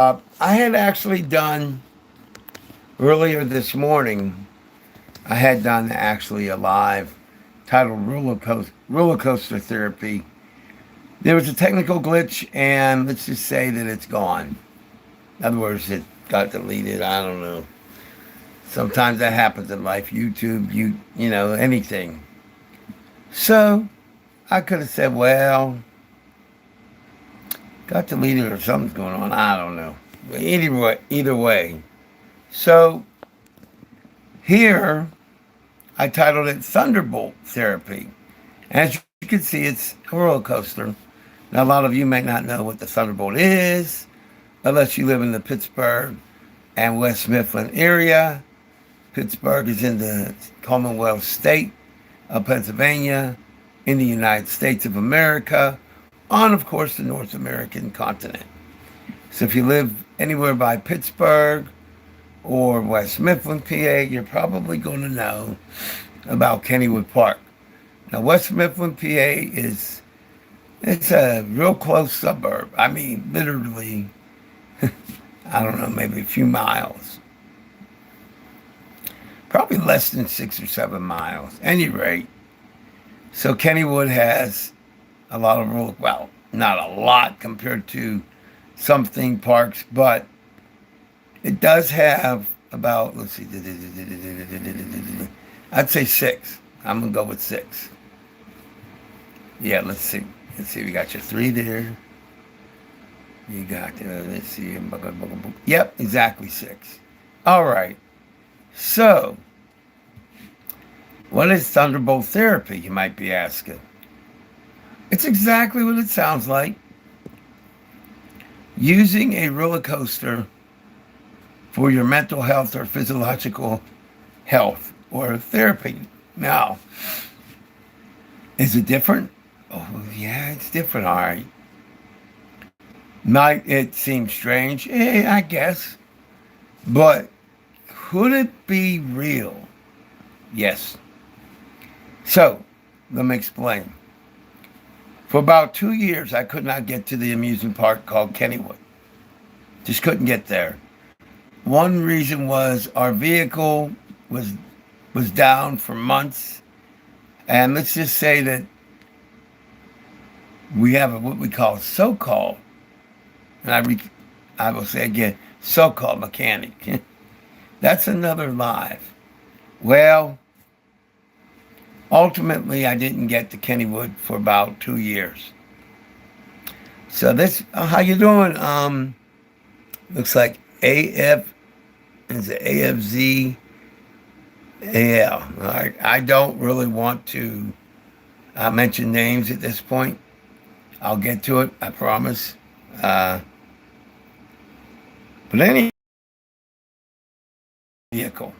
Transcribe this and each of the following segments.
I had actually done earlier this morning. I had done actually a live titled Roller Coaster Therapy. There was a technical glitch, and let's just say that it's gone. In other words, it got deleted. I don't know. Sometimes that happens in life. YouTube, anything. So I could have said, well, got deleted or something's going on. I don't know. Either way. So here I titled it Thunderbolt Therapy. As you can see, it's a roller coaster. Now, a lot of you may not know what the Thunderbolt is, unless you live in the Pittsburgh and West Mifflin area. Pittsburgh is in the Commonwealth state of Pennsylvania, in the United States of America, on, of course, the North American continent. So if you live anywhere by Pittsburgh or West Mifflin, PA, you're probably going to know about Kennywood Park. Now, West Mifflin, PA it's a real close suburb. I mean, literally, I don't know, maybe a few miles. Probably less than 6 or 7 miles. Any rate, so Kennywood has a lot of well, not a lot compared to some theme parks, but it does have about, let's see, I'd say six. I'm going to go with six. Yeah, let's see. Let's see, we got your three there. You got, let's see. Yep, exactly six. All right. So, what is Thunderbolt Therapy, you might be asking? It's exactly what it sounds like. Using a roller coaster for your mental health or physiological health or therapy. Now, is it different? Oh, yeah, it's different, all right. Might it seem strange? I guess. But could it be real? Yes. So, let me explain. For about 2 years, I could not get to the amusement park called Kennywood. Just couldn't get there. One reason was our vehicle was down for months. And let's just say that we have what we call so-called, and I will say again, so-called mechanic. That's another life. Well, ultimately, I didn't get to Kennywood for about 2 years. So this, how you doing? Looks like AF, is it AFZ? Yeah, all right. I don't really want to mention names at this point. I'll get to it, I promise. But any vehicle.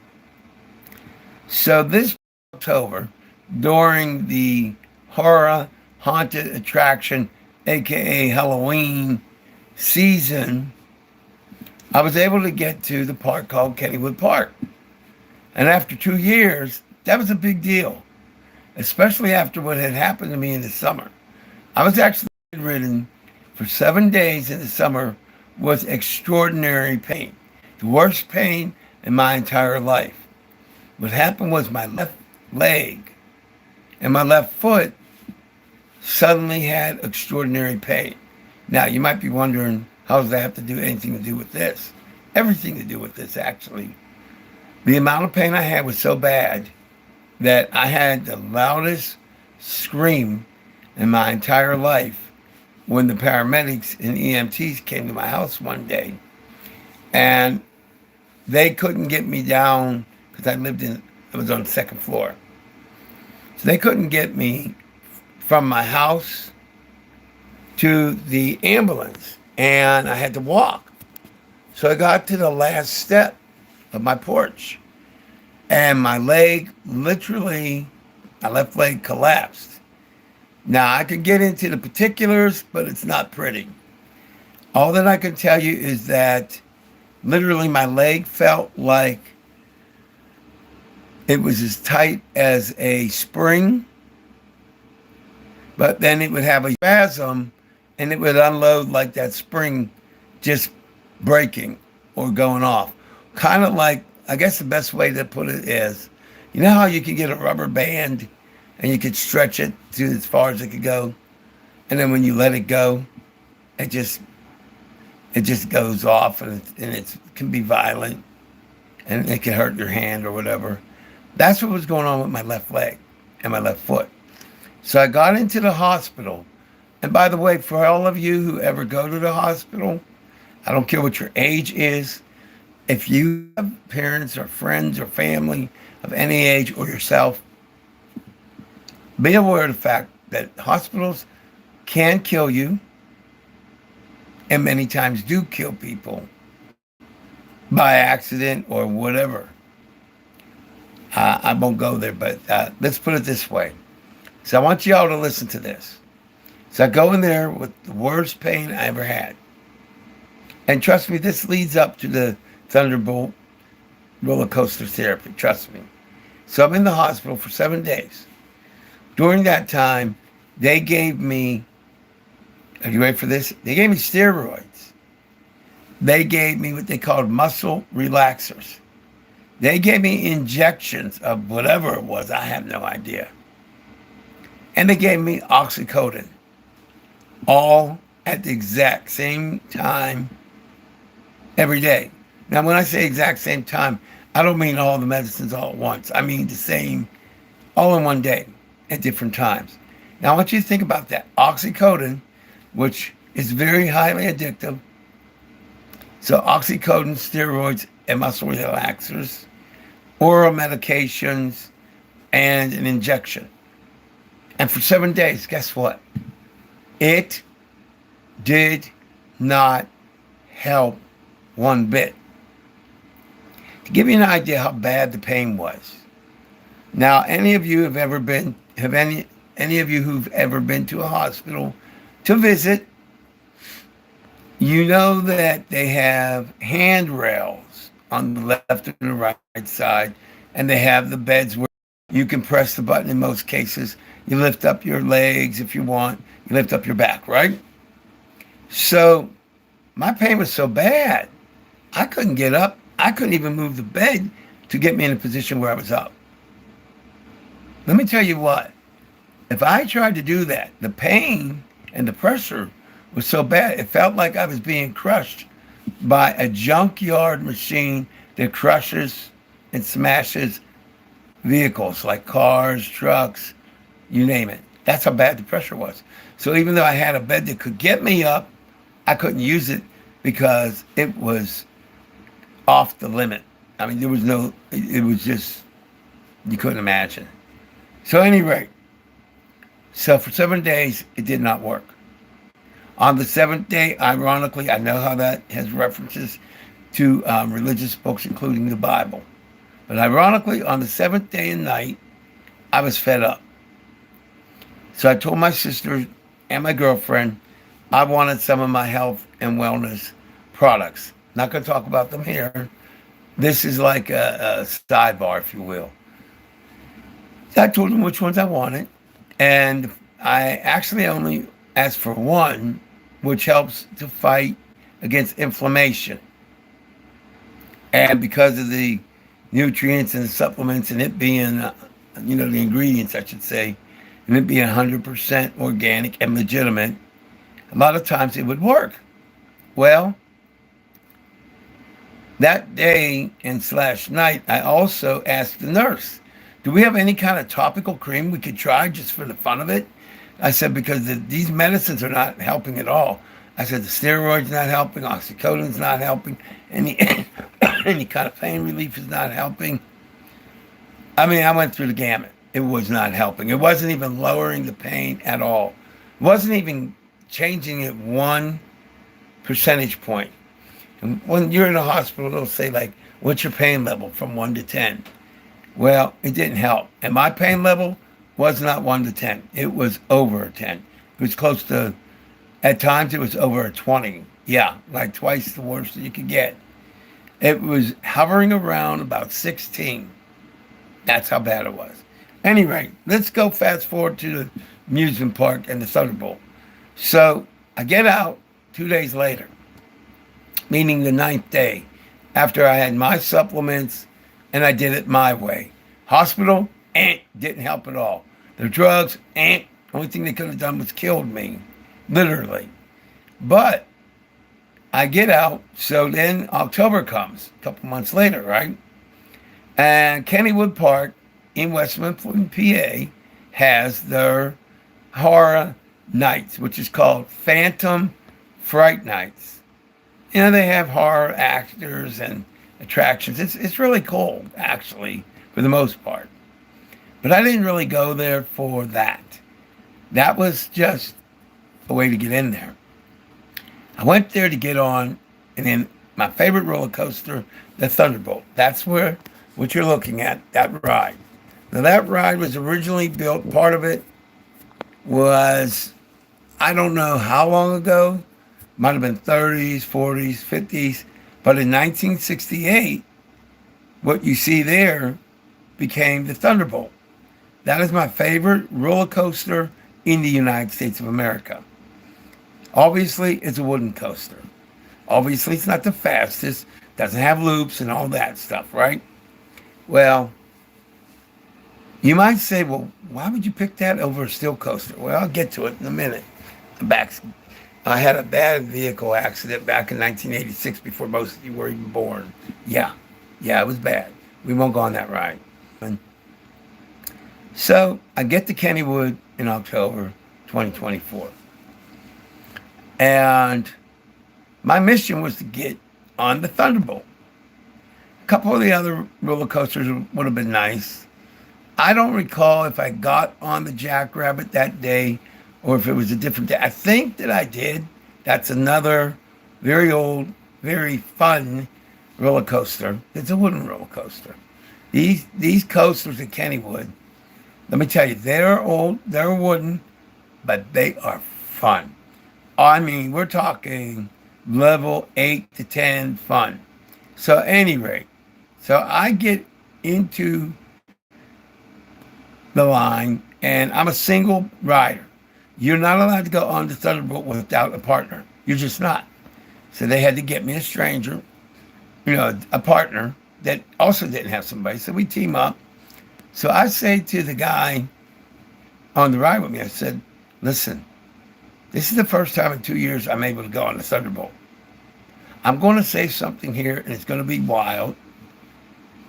So this October, during the horror haunted attraction, aka Halloween season, I was able to get to the park called Kennywood Park. And after 2 years, that was a big deal, especially after what had happened to me in the summer. I was actually ridden for 7 days in the summer with extraordinary pain, the worst pain in my entire life. What happened was my left leg and my left foot suddenly had extraordinary pain. Now, you might be wondering, how does that have to do anything to do with this? Everything to do with this, actually. The amount of pain I had was so bad that I had the loudest scream in my entire life when the paramedics and EMTs came to my house one day. And they couldn't get me down because I was on the second floor. So they couldn't get me from my house to the ambulance. And I had to walk. So I got to the last step of my porch. And my leg, literally, my left leg collapsed. Now, I could get into the particulars, but it's not pretty. All that I can tell you is that literally my leg felt like it was as tight as a spring, but then it would have a spasm and it would unload like that spring just breaking or going off. Kind of like, I guess the best way to put it is, you know how you can get a rubber band and you could stretch it to as far as it could go, and then when you let it go, it just it just goes off, and it can be violent, and it can hurt your hand or whatever. That's what was going on with my left leg and my left foot. So I got into the hospital. And by the way, for all of you who ever go to the hospital, I don't care what your age is, if you have parents or friends or family of any age or yourself, be aware of the fact that hospitals can kill you and many times do kill people by accident or whatever. I won't go there, but let's put it this way. So I want you all to listen to this. So I go in there with the worst pain I ever had. And trust me, this leads up to the Thunderbolt roller coaster therapy. Trust me. So I'm in the hospital for 7 days. During that time, they gave me, are you ready for this? They gave me steroids. They gave me what they called muscle relaxers. They gave me injections of whatever it was. I have no idea. And they gave me oxycodone. All at the exact same time every day. Now, when I say exact same time, I don't mean all the medicines all at once. I mean the same, all in one day at different times. Now, I want you to think about that. Oxycodone, which is very highly addictive. So oxycodone, steroids, and muscle relaxers, oral medications, and an injection. And for 7 days, guess what? It did not help one bit. To give you an idea how bad the pain was. Now, any of you any of you who've ever been to a hospital to visit, you know that they have handrails on the left and the right side, and they have the beds where you can press the button in most cases. You lift up your legs if you want. You lift up your back, right? So my pain was so bad, I couldn't get up. I couldn't even move the bed to get me in a position where I was up. Let me tell you what, if I tried to do that, the pain and the pressure was so bad, it felt like I was being crushed by a junkyard machine that crushes and smashes vehicles like cars, trucks, you name it. That's how bad the pressure was. So even though I had a bed that could get me up, I couldn't use it because it was off the limit. I mean, it was just, you couldn't imagine. So at any rate, so for 7 days, it did not work. On the seventh day, ironically, I know how that has references to religious books, including the Bible. But ironically, on the seventh day and night, I was fed up. So I told my sister and my girlfriend I wanted some of my health and wellness products. Not going to talk about them here. This is like a sidebar, if you will. So I told them which ones I wanted. And I actually only asked for one, which helps to fight against inflammation. And because of the nutrients and the supplements and it being, the ingredients, I should say, and it being 100% organic and legitimate, a lot of times it would work. Well, that day and / night, I also asked the nurse, do we have any kind of topical cream we could try just for the fun of it? I said, because these medicines are not helping at all. I said, the steroids not helping, oxycodone's not helping, any kind of pain relief is not helping. I mean, I went through the gamut. It was not helping. It wasn't even lowering the pain at all. It wasn't even changing it 1 percentage point. And when you're in a hospital, they'll say, like, what's your pain level from 1 to 10? Well, it didn't help. And my pain level was not 1 to 10. It was over a 10. It was close to, at times, it was over a 20. Yeah, like twice the worst that you could get. It was hovering around about 16. That's how bad it was. Anyway, let's go fast forward to the amusement park and the Thunderbolt. So I get out 2 days later. meaning the ninth day, after I had my supplements and I did it my way. Hospital, didn't help at all. The drugs, only thing they could have done was killed me, literally. But I get out, so then October comes, a couple months later, right? And Kennywood Park in West Mifflin, PA, has their horror nights, which is called Phantom Fright Nights. You know, they have horror actors and attractions. It's really cool, actually, for the most part. But I didn't really go there for that. That was just a way to get in there. I went there to get on, and then my favorite roller coaster, the Thunderbolt. That's what you're looking at, that ride. Now, that ride was originally built, part of it was, I don't know how long ago, might have been 30s, 40s, 50s, but in 1968, what you see there became the Thunderbolt. That is my favorite roller coaster in the United States of America. Obviously, it's a wooden coaster. Obviously, it's not the fastest, doesn't have loops and all that stuff, right? Well, you might say, well, why would you pick that over a steel coaster? Well, I'll get to it in a minute. I had a bad vehicle accident back in 1986 before most of you were even born. Yeah, it was bad. We won't go on that ride. So I get to Kennywood in October 2024. And my mission was to get on the Thunderbolt. A couple of the other roller coasters would have been nice. I don't recall if I got on the Jackrabbit that day or if it was a different day. I think that I did. That's another very old, very fun roller coaster. It's a wooden roller coaster. These coasters at Kennywood, let me tell you, they're old, they're wooden, but they are fun. I mean, we're talking level 8 to 10 fun. So at any rate, so I get into the line, and I'm a single rider. You're not allowed to go on the Thunderbolt without a partner. You're just not. So they had to get me a stranger, a partner that also didn't have somebody. So we team up. So I say to the guy on the ride with me, I said, listen, this is the first time in 2 years I'm able to go on the Thunderbolt. I'm going to say something here, and it's going to be wild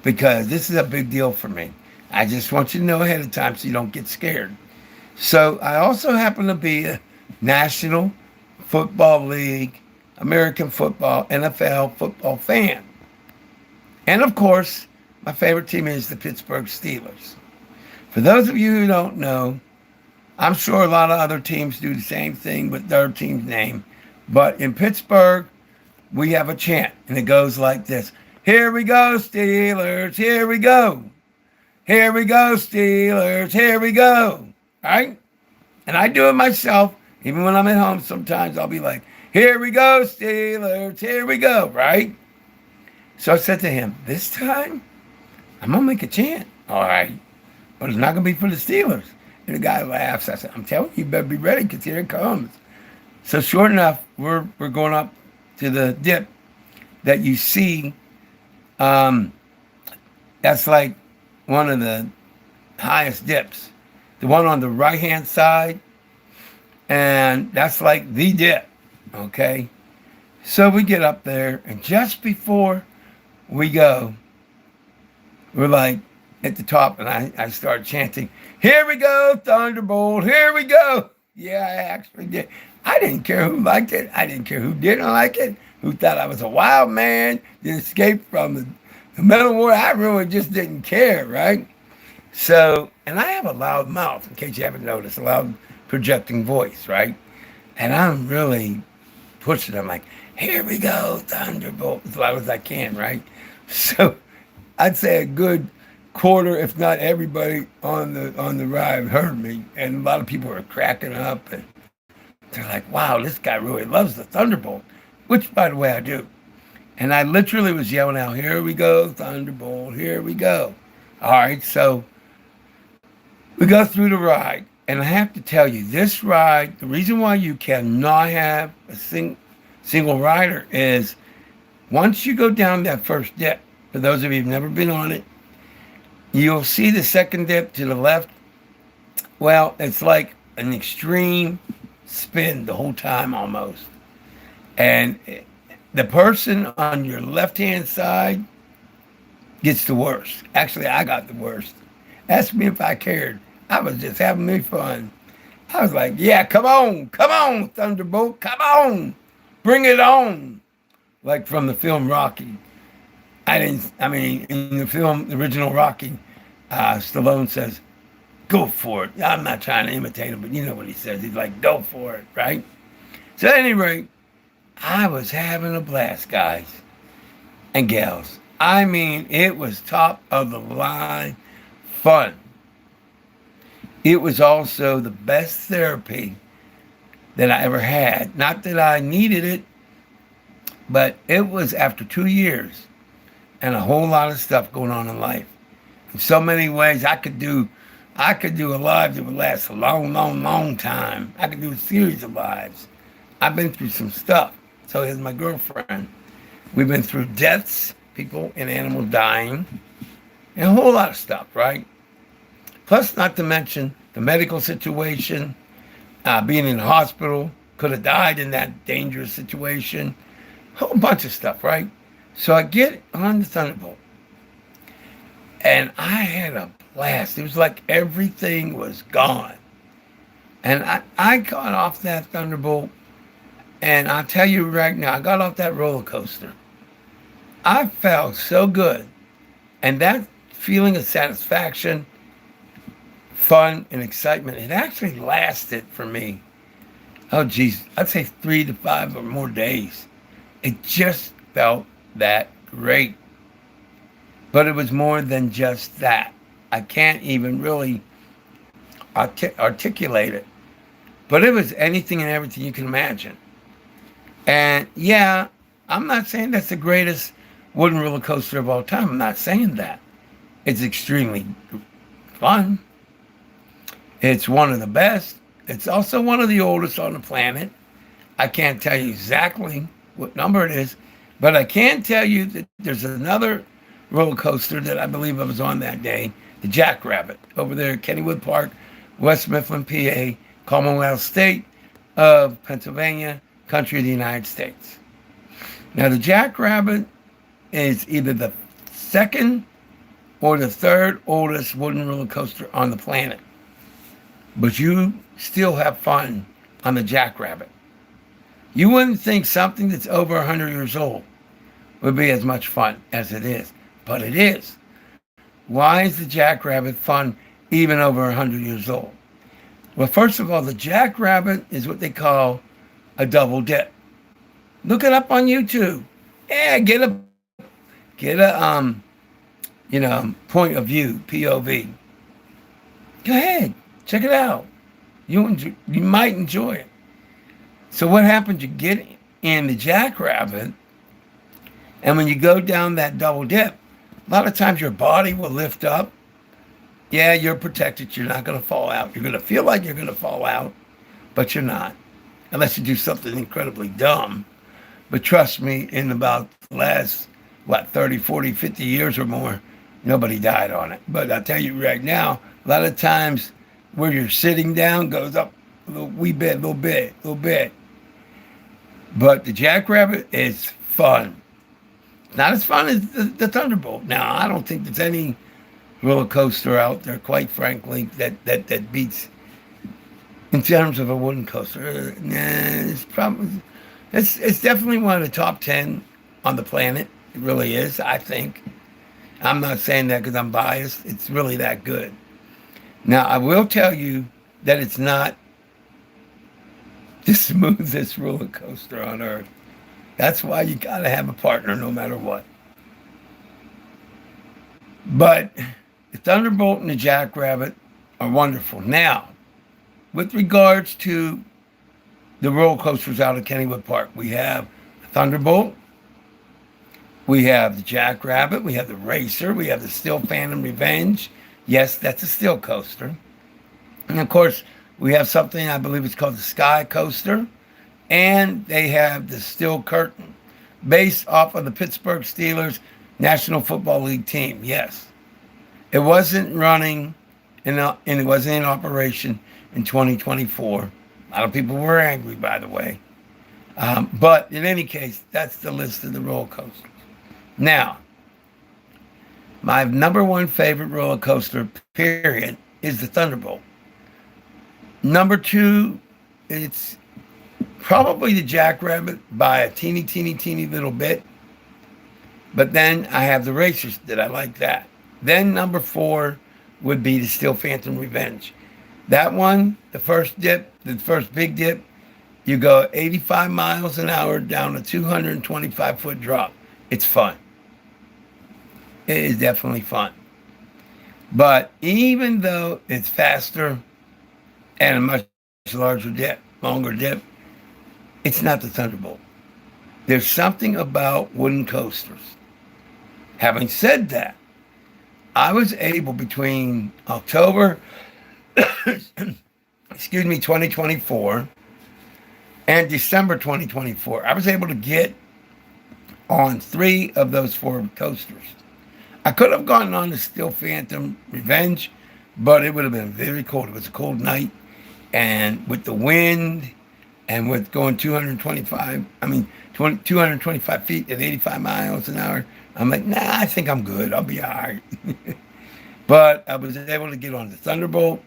because this is a big deal for me. I just want you to know ahead of time so you don't get scared. So I also happen to be a National Football League, American football, NFL football fan. And of course, my favorite team is the Pittsburgh Steelers. For those of you who don't know, I'm sure a lot of other teams do the same thing with their team's name. But in Pittsburgh, we have a chant, and it goes like this. Here we go, Steelers, here we go. Here we go, Steelers, here we go. Right? And I do it myself. Even when I'm at home, sometimes I'll be like, here we go, Steelers, here we go. Right? So I said to him, this time, I'm going to make a chant. All right. But it's not going to be for the Steelers. And the guy laughs. I said, I'm telling you, you better be ready because here it comes. So short enough, we're going up to the dip that you see. That's like one of the highest dips. The one on the right-hand side. And that's like the dip. Okay? So we get up there, and just before we go, we're like at the top, and I start chanting, here we go, Thunderbolt, here we go. Yeah, I actually did. I didn't care who liked it. I didn't care who didn't like it, who thought I was a wild man that escaped from the Metal War. I really just didn't care, right? So, and I have a loud mouth, in case you haven't noticed, a loud projecting voice, right? And I'm really pushing. I'm like, here we go, Thunderbolt, as loud as I can, right? So I'd say a good quarter, if not everybody on the ride heard me, and a lot of people were cracking up, and they're like, wow, this guy really loves the Thunderbolt, which, by the way, I do. And I literally was yelling out, here we go, Thunderbolt, here we go. All right, so we go through the ride, and I have to tell you, this ride, the reason why you cannot have a single rider is Once you go down that first dip, for those of you who've never been on it, you'll see the second dip to the left. Well, it's like an extreme spin the whole time almost. And the person on your left hand side gets the worst. Actually, I got the worst. Ask me if I cared. I was just having me fun. I was like, yeah, come on, Thunderbolt, come on, bring it on. Like from the film Rocky. I mean, in the film, the original Rocky, Stallone says, go for it. I'm not trying to imitate him, but you know what he says. He's like, go for it, right? So at any rate, I was having a blast, guys and gals. I mean, it was top of the line fun. It was also the best therapy that I ever had. Not that I needed it, but it was after 2 years and a whole lot of stuff going on in life. In so many ways, I could do a live that would last a long, long, long time. I could do a series of lives. I've been through some stuff. So is my girlfriend. We've been through deaths, people and animals dying, and a whole lot of stuff, right? Plus, not to mention the medical situation, being in the hospital, could have died in that dangerous situation, a whole bunch of stuff, right? So I get on the Thunderbolt, and I had a blast. It was like everything was gone. And I got off that Thunderbolt, and I'll tell you right now, I got off that roller coaster. I felt so good. And that feeling of satisfaction, fun, and excitement, it actually lasted for me. Oh, geez, I'd say 3 to 5 or more days. It just felt that great. But it was more than just that. I can't even really articulate it. But it was anything and everything you can imagine. And yeah, I'm not saying that's the greatest wooden roller coaster of all time. I'm not saying that. It's extremely fun. It's one of the best. It's also one of the oldest on the planet. I can't tell you exactly what number it is, but I can tell you that there's another roller coaster that I believe I was on that day, the Jackrabbit, over there at Kennywood Park, West Mifflin, PA, Commonwealth State of Pennsylvania, country of the United States. Now, the Jackrabbit is either the second or the third oldest wooden roller coaster on the planet. But you still have fun on the Jackrabbit. You wouldn't think something that's over 100 years old would be as much fun as it is, but it is. Why is the Jackrabbit fun even over 100 years old? Well, first of all, the Jackrabbit is what they call a double dip. Look it up on YouTube. Yeah, get a point of view, POV. Go ahead, check it out. You might enjoy it. So what happens? You get in the Jackrabbit, and when you go down that double dip, a lot of times your body will lift up. Yeah, you're protected. You're not going to fall out. You're going to feel like you're going to fall out, but you're not, unless you do something incredibly dumb. But trust me, in about the last, 30, 40, 50 years or more, nobody died on it. But I'll tell you right now, a lot of times where you're sitting down goes up a little bit. But the Jackrabbit is fun. Not as fun as the Thunderbolt. Now, I don't think there's any roller coaster out there, quite frankly, that beats, in terms of a wooden coaster. It's definitely one of the top 10 on the planet. It really is, I think. I'm not saying that because I'm biased. It's really that good. Now, I will tell you that it's not the smoothest roller coaster on earth. That's why you got to have a partner no matter what. But the Thunderbolt and the Jackrabbit are wonderful. Now, with regards to the roller coasters out of Kennywood Park, we have the Thunderbolt, we have the Jackrabbit, we have the Racer, we have the Steel Phantom Revenge. Yes, that's a steel coaster. And of course, we have something, I believe it's called the Sky Coaster. And they have the Steel Curtain. based off of the Pittsburgh Steelers National Football League team. Yes. It wasn't running and it wasn't in operation in 2024. A lot of people were angry, by the way. But in any case, that's the list of the roller coasters. Now, my number one favorite roller coaster, period, is the Thunderbolt. Number two, it's probably the Jackrabbit by a teeny, teeny, teeny little bit. But then I have the Racers that I like that. Then number four would be the Steel Phantom Revenge. That one, the first big dip, you go 85 miles an hour down a 225-foot drop. It's fun. It is definitely fun. But even though it's faster and a much larger dip, longer dip, it's not the Thunderbolt. There's something about wooden coasters. Having said that, I was able between October, 2024 and December 2024, I was able to get on 3 of those 4 coasters. I could have gone on the Steel Phantom Revenge, but it would have been very cold. It was a cold night, and with the wind and with going 225 feet at 85 miles an hour, I'm like, nah, I think I'm good. I'll be all right. But I was able to get on the Thunderbolt,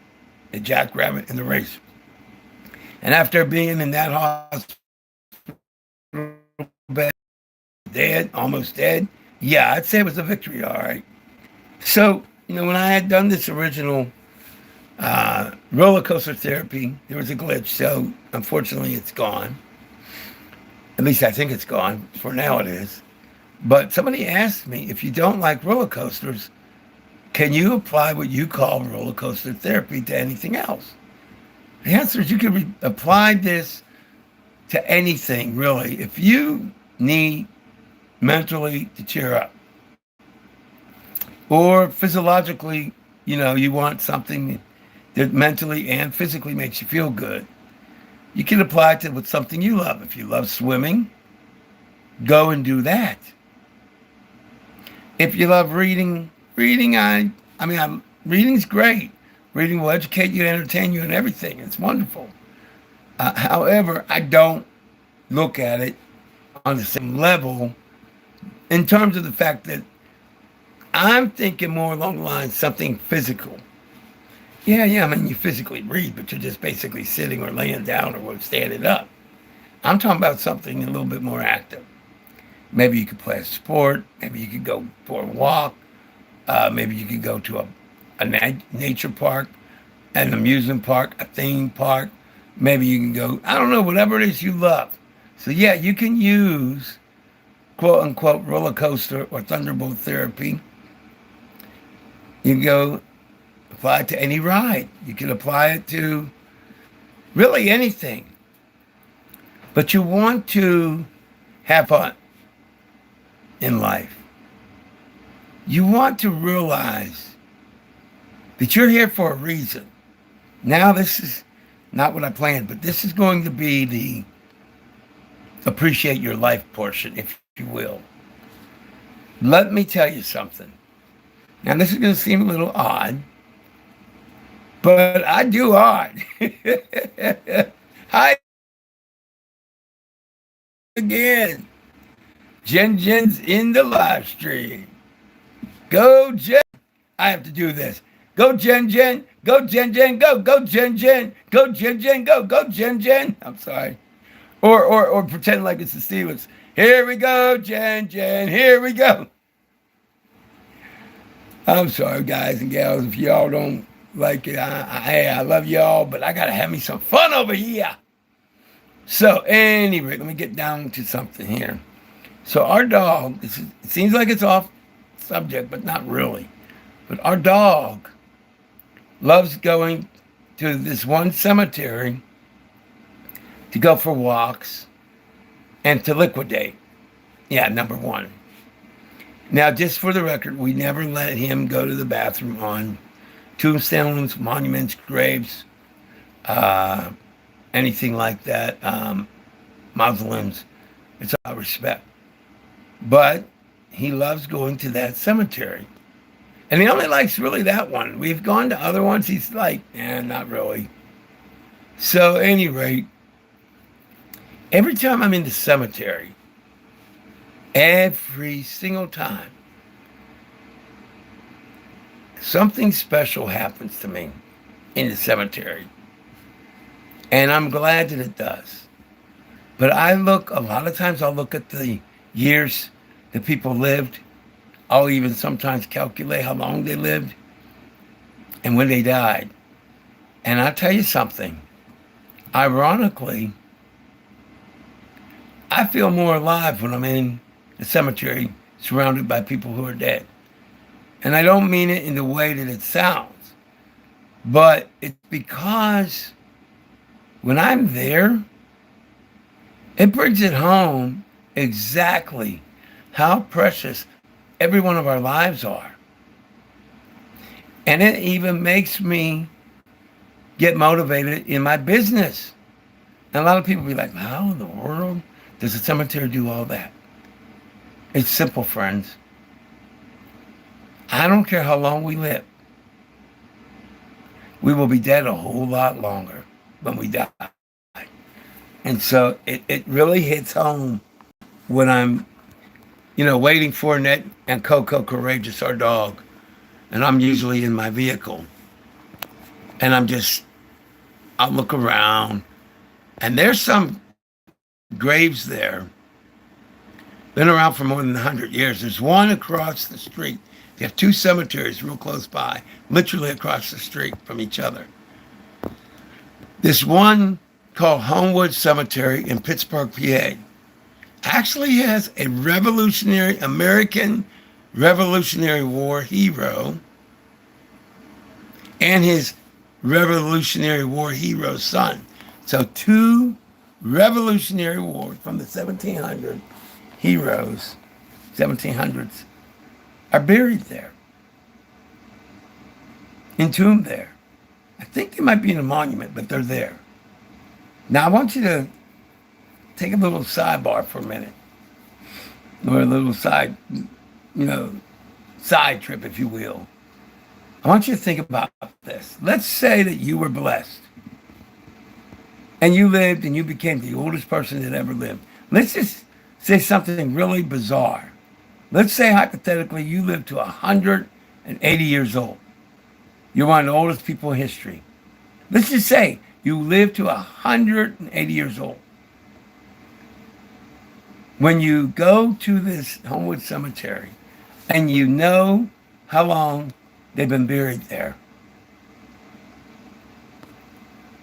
the Jackrabbit, and the Racer. And after being in that hospital bed, dead, almost dead, yeah, I'd say it was a victory, all right. So, when I had done this original roller coaster therapy, there was a glitch. So, unfortunately, it's gone. At least I think it's gone. For now, it is. But somebody asked me, if you don't like roller coasters, can you apply what you call roller coaster therapy to anything else? The answer is you can apply this to anything, really. If you need mentally to cheer up, or physiologically, you want something that mentally and physically makes you feel good, you can apply it to with something you love. If you love swimming, go and do that. If you love reading, reading's great. Reading will educate you, entertain you, and everything. It's wonderful. However, I don't look at it on the same level in terms of the fact that I'm thinking more along the lines something physical. Yeah, you physically read, but you're just basically sitting or laying down or standing up. I'm talking about something a little bit more active. Maybe you could play a sport. Maybe you could go for a walk. Maybe you could go to a nature park, an amusement park, a theme park. Maybe you can go, I don't know, whatever it is you love. So yeah, you can use quote unquote roller coaster or Thunderbolt therapy. You can go apply it to any ride. You can apply it to really anything. But you want to have fun in life. You want to realize that you're here for a reason. Now, this is not what I planned, but this is going to be the appreciate your life portion, if you will. Let me tell you something. Now, this is going to seem a little odd, but I do odd. Hi again. Jen's in the live stream. Go, Jen. I have to do this. Go, Jen. Go, Jen. Go, Jen. Go, Jen. Go, Jen. I'm sorry. Or pretend like it's the Steelers. Here we go, Jen. Here we go. I'm sorry, guys and gals, if y'all don't like it. I love y'all, but I got to have me some fun over here. So, anyway, let me get down to something here. So, our dog, it seems like it's off subject, but not really. But our dog loves going to this one cemetery to go for walks and to liquidate. Yeah, number one. Now, just for the record, we never let him go to the bathroom on tombstones, monuments, graves, anything like that, mausoleums. It's all respect. but he loves going to that cemetery. And he only likes really that one. We've gone to other ones. He's like, not really. So, at any rate, every time I'm in the cemetery, every single time, something special happens to me in the cemetery. And I'm glad that it does. But a lot of times I'll look at the years that people lived. I'll even sometimes calculate how long they lived and when they died. And I'll tell you something. Ironically, I feel more alive when I'm in the cemetery surrounded by people who are dead. And I don't mean it in the way that it sounds, but it's because when I'm there, it brings it home exactly how precious every one of our lives are. And it even makes me get motivated in my business. And a lot of people be like, how in the world does a cemetery do all that? It's simple, friends. I don't care how long we live. We will be dead a whole lot longer when we die. And so it really hits home when I'm, waiting for Annette and Coco Courageous, our dog. And I'm usually in my vehicle. And I'll look around. And there's some graves there. Been around for more than 100 years. There's one across the street. They have two cemeteries real close by, literally across the street from each other. This one called Homewood Cemetery in Pittsburgh, PA, actually has a American Revolutionary War hero and his Revolutionary War hero son. So two Revolutionary War from the 1700 heroes, 1700s, are buried there, entombed there. I think they might be in a monument, but they're there. Now, I want you to take a little sidebar for a minute, or a little side trip, if you will. I want you to think about this. Let's say that you were blessed and you lived and you became the oldest person that ever lived. Let's just say something really bizarre. Let's say hypothetically you lived to 180 years old. You're one of the oldest people in history. Let's just say you lived to 180 years old. When you go to this Homewood Cemetery and you know how long they've been buried there,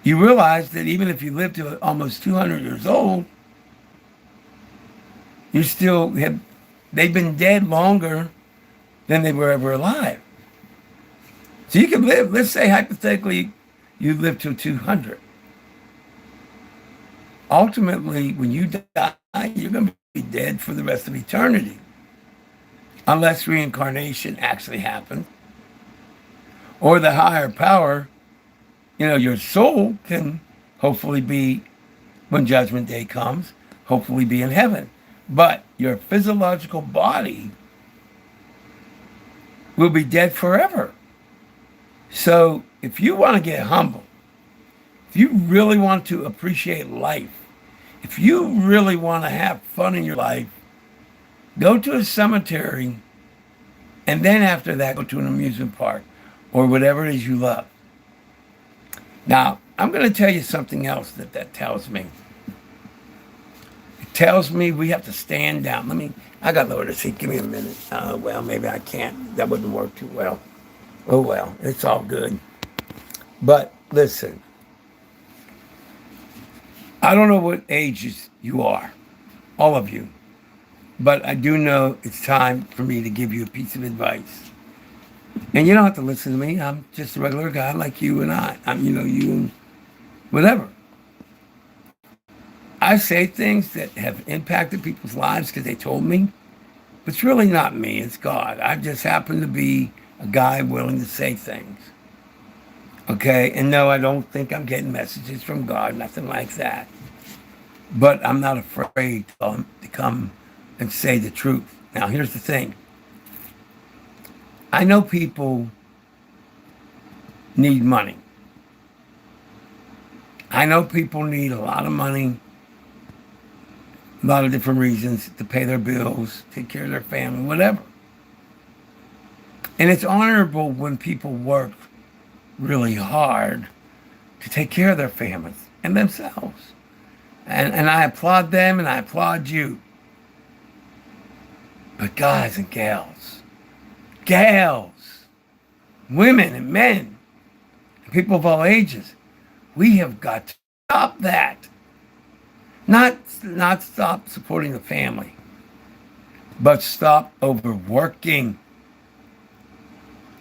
you realize that even if you live to almost 200 years old, they've been dead longer than they were ever alive. So you can live, let's say hypothetically, you live to 200. Ultimately, when you die, you're going to be dead for the rest of eternity. Unless reincarnation actually happens. Or the higher power, your soul can hopefully be, when Judgment Day comes, hopefully be in heaven. But your physiological body will be dead forever. So if you want to get humble, if you really want to appreciate life, if you really want to have fun in your life, go to a cemetery, and then after that, go to an amusement park or whatever it is you love. Now, I'm going to tell you something else that tells me. It tells me we have to stand down. I got to lower the seat. Give me a minute. Well, maybe I can't. That wouldn't work too well. Oh, well, it's all good. But listen, I don't know what ages you are, all of you, but I do know it's time for me to give you a piece of advice. And you don't have to listen to me. I'm just a regular guy like you and I. You and whatever. I say things that have impacted people's lives because they told me, but it's really not me. It's God. I just happen to be a guy willing to say things. Okay? And no, I don't think I'm getting messages from God, nothing like that. But I'm not afraid to come and say the truth. Now, here's the thing. I know people need money. I know people need a lot of money, a lot of different reasons to pay their bills, take care of their family, whatever. And it's honorable when people work really hard to take care of their families and themselves. And I applaud them and I applaud you. But guys and gals, women and men, and people of all ages, we have got to stop that. Not stop supporting the family, but stop overworking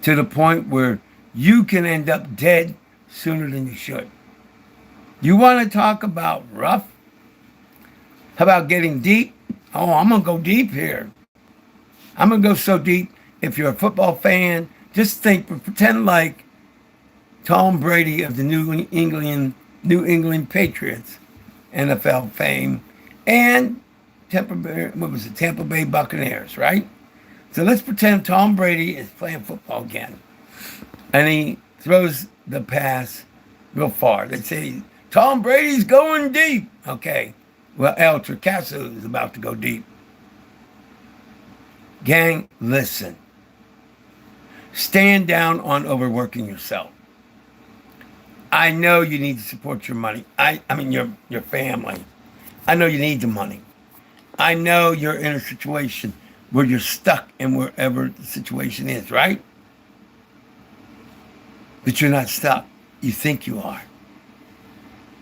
to the point where you can end up dead sooner than you should. You want to talk about rough? How about getting deep? Oh, I'm going to go deep here. I'm going to go so deep. If you're a football fan, just pretend like Tom Brady of the New England Patriots, NFL fame, and Tampa Bay Buccaneers, right? So let's pretend Tom Brady is playing football again. And he throws the pass real far. They say, Tom Brady's going deep. Okay. Well, El Torcaso is about to go deep. Gang, listen. Stand down on overworking yourself. I know you need to support your money. I mean your family. I know you need the money. I know you're in a situation where you're stuck in wherever the situation is, right? But you're not stuck. You think you are.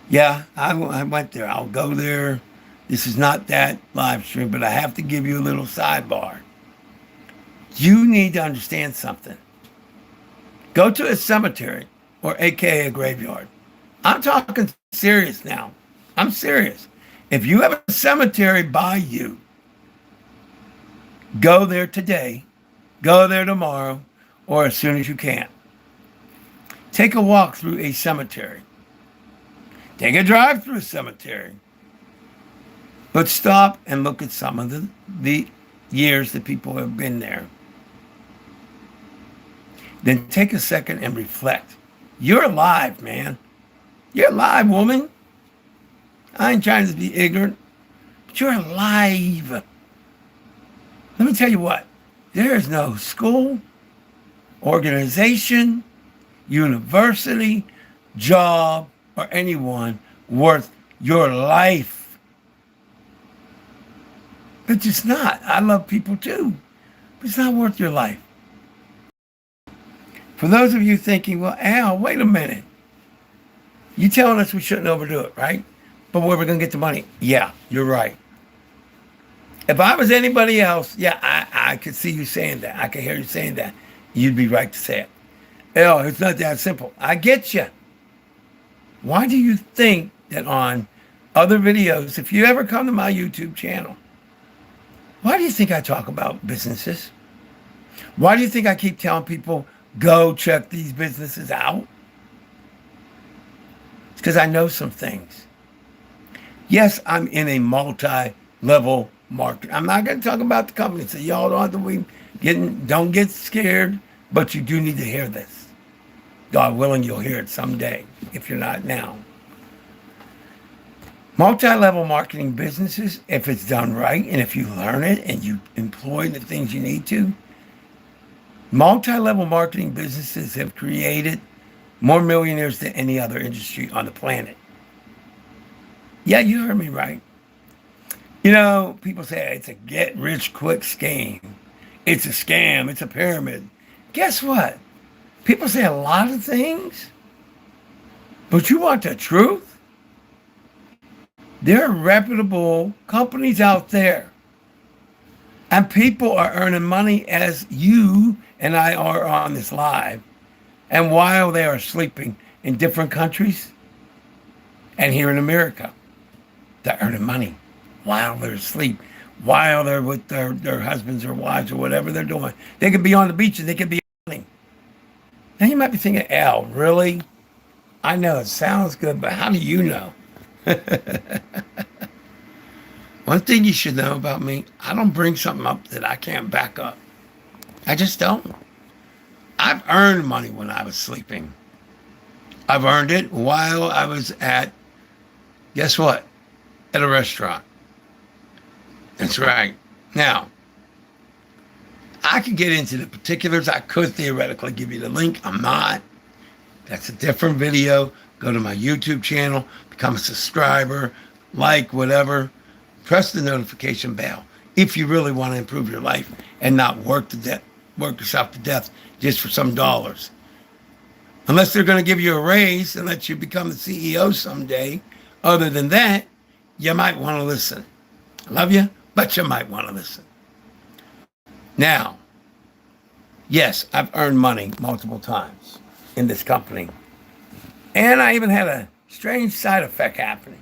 Yeah, I went there. I'll go there. This is not that live stream, but I have to give you a little sidebar. You need to understand something. Go to a cemetery, or AKA a graveyard. I'm talking serious now. I'm serious. If you have a cemetery by you, go there today, go there tomorrow, or as soon as you can. Take a walk through a cemetery. Take a drive through a cemetery. But stop and look at some of the years that people have been there. Then take a second and reflect. You're alive, man. You're alive, woman. I ain't trying to be ignorant, but you're alive. Let me tell you what. There is no school, organization, university, job, or anyone worth your life. But it's not. I love people too, but it's not worth your life. For those of you thinking, well, Al, wait a minute. You telling us we shouldn't overdo it, right? But where are we going to get the money? Yeah, you're right. If I was anybody else, yeah, I could see you saying that. I could hear you saying that. You'd be right to say it. Al, it's not that simple. I get you. Why do you think that on other videos, if you ever come to my YouTube channel, why do you think I talk about businesses? Why do you think I keep telling people, go check these businesses out? It's because I know some things. Yes, I'm in a multi-level market. I'm not going to talk about the company, so y'all don't have to don't get scared, but you do need to hear this. God willing, you'll hear it someday, if you're not now. Multi-level marketing businesses, if it's done right, and if you learn it and you employ the things you need to, multi-level marketing businesses have created more millionaires than any other industry on the planet. Yeah, you heard me right. You know, people say it's a get-rich-quick scheme. It's a scam. It's a pyramid. Guess what? People say a lot of things, but you want the truth? There are reputable companies out there, and people are earning money as you and I are on this live, and while they are sleeping in different countries and here in America, they're earning money while they're asleep, while they're with their husbands or wives or whatever they're doing. They could be on the beach and they could be earning. Now you might be thinking, Al, really? I know it sounds good, but how do you know? One thing you should know about me, I don't bring something up that I can't back up. I just don't. I've earned money when I was sleeping. I've earned it while I was at, guess what? At a restaurant. That's right. Now, I could get into the particulars. I could theoretically give you the link. I'm not. That's a different video. Go to my YouTube channel, become a subscriber, like, whatever. Press the notification bell if you really want to improve your life and not work yourself to death just for some dollars. Unless they're going to give you a raise and let you become the CEO someday. Other than that, you might want to listen. I love you, but you might want to listen. Now, yes, I've earned money multiple times in this company. And I even had a strange side effect happening.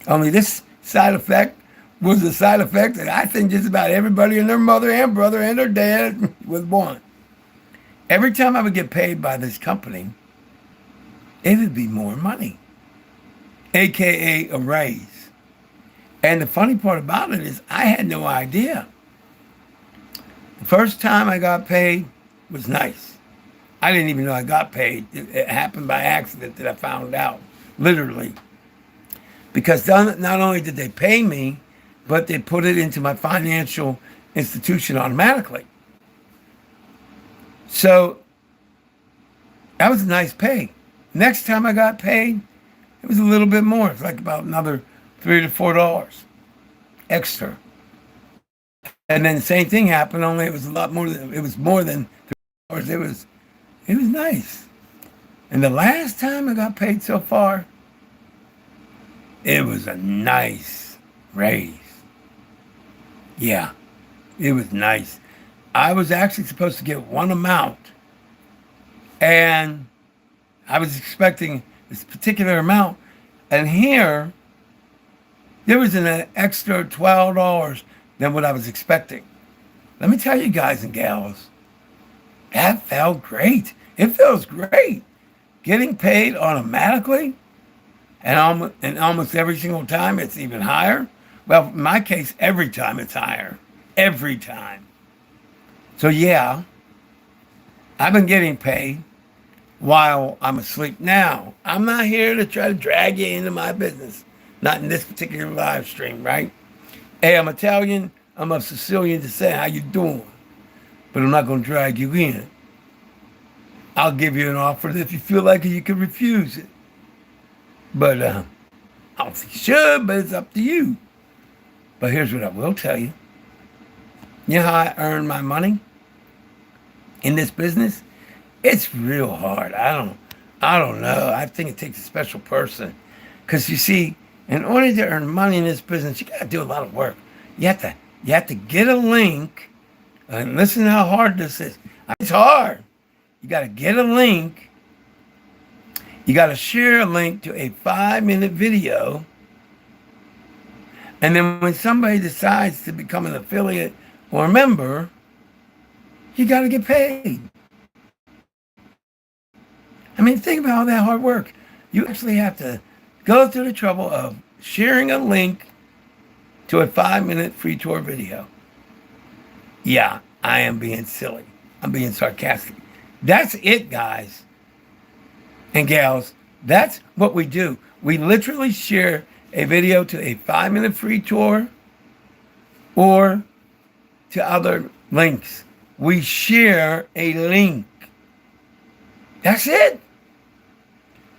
Only this side effect was a side effect that I think just about everybody and their mother and brother and their dad would want. Every time I would get paid by this company, it would be more money, AKA a raise. And the funny part about it is I had no idea. The first time I got paid was nice. I didn't even know I got paid. It happened by accident that I found out, literally. Because not only did they pay me, but they put it into my financial institution automatically. So that was a nice pay. Next time I got paid, it was a little bit more. It's like about another $3 to $4 extra. And then the same thing happened, only it was a lot more than, it was more than $3. It was nice. And the last time I got paid so far, it was a nice raise. Yeah, it was nice. I was actually supposed to get one amount, and I was expecting this particular amount, and here, there was an extra $12 than what I was expecting. Let me tell you guys and gals, that felt great. It feels great. Getting paid automatically, and almost every single time it's even higher. Well, in my case, every time it's higher. Every time. So yeah, I've been getting paid while I'm asleep. Now, I'm not here to try to drag you into my business. Not in this particular live stream, right? Hey, I'm Italian. I'm of Sicilian descent. How you doing? But I'm not going to drag you in. I'll give you an offer that if you feel like it, you can refuse it. But I don't think you should, but it's up to you. But here's what I will tell you. You know how I earn my money in this business? It's real hard. I don't know. I think it takes a special person. Because you see, in order to earn money in this business, you got to do a lot of work. You have to get a link. And listen to how hard this is. It's hard. You got to get a link. You got to share a link to a 5-minute video. And then when somebody decides to become an affiliate or a member, you got to get paid. I mean, think about all that hard work. You actually have to go through the trouble of sharing a link to a 5-minute free tour video. Yeah, I am being silly. I'm being sarcastic. That's it, guys and gals. That's what we do. We literally share a video to a 5-minute free tour or to other links. We share a link. That's it.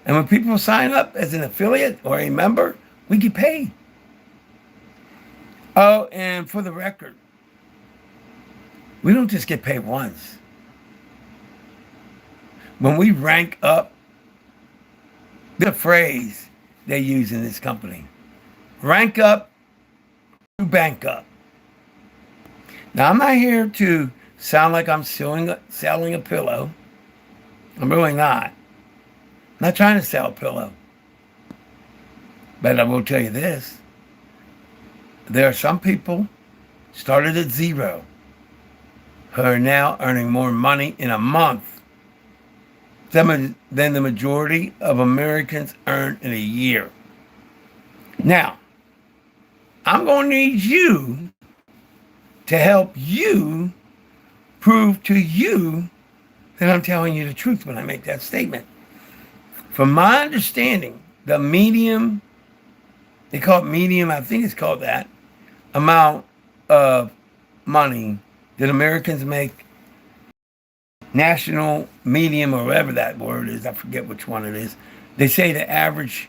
And when people sign up as an affiliate or a member, we get paid. Oh, and for the record, we don't just get paid once. When we rank up, the phrase they use in this company, rank up to bank up. Now, I'm not here to sound like I'm selling a pillow. I'm really not. I'm not trying to sell a pillow. But I will tell you this. There are some people started at zero who are now earning more money in a month than the majority of Americans earn in a year. Now, I'm going to need you to help you prove to you that I'm telling you the truth when I make that statement. From my understanding, the medium, they call it medium, I think it's called that, amount of money that Americans make, national medium or whatever that word is, I forget which one it is. They say the average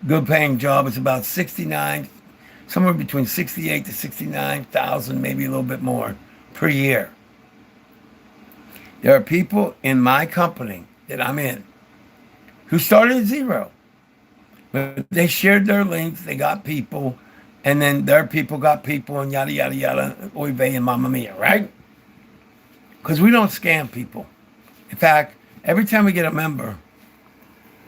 good paying job is about 69, somewhere between 68 to 69,000, maybe a little bit more per year. There are people in my company that I'm in who started at zero. But they shared their links, they got people, and then their people got people, and yada, yada, yada, oy vey and mamma mia, right? Because we don't scam people. In fact, every time we get a member,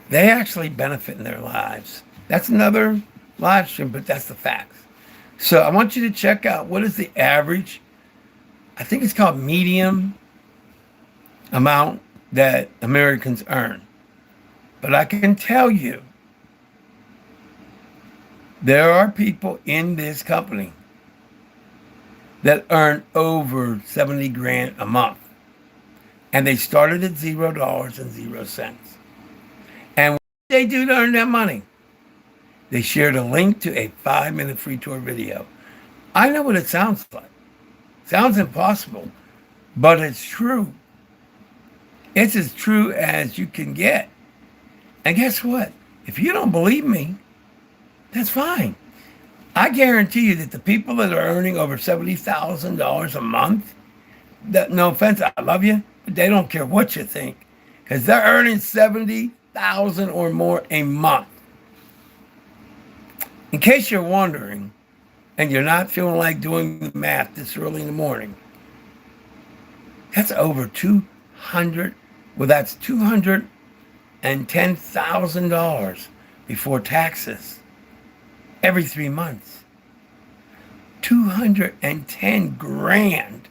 they actually benefit in their lives. That's another live stream, but that's the facts. So I want you to check out what is the average, I think it's called medium amount that Americans earn. But I can tell you, there are people in this company that earn over 70 grand a month. And they started at $0.00. And what they do to earn that money? They shared a link to a 5-minute free tour video. I know what it sounds like. Sounds impossible, but it's true. It's as true as you can get. And guess what? If you don't believe me, that's fine. I guarantee you that the people that are earning over $70,000 a month, that, no offense, I love you, but they don't care what you think, because they're earning $70,000 or more a month. In case you're wondering, and you're not feeling like doing the math this early in the morning, that's over that's $210,000 before taxes every 3 months. 210 grand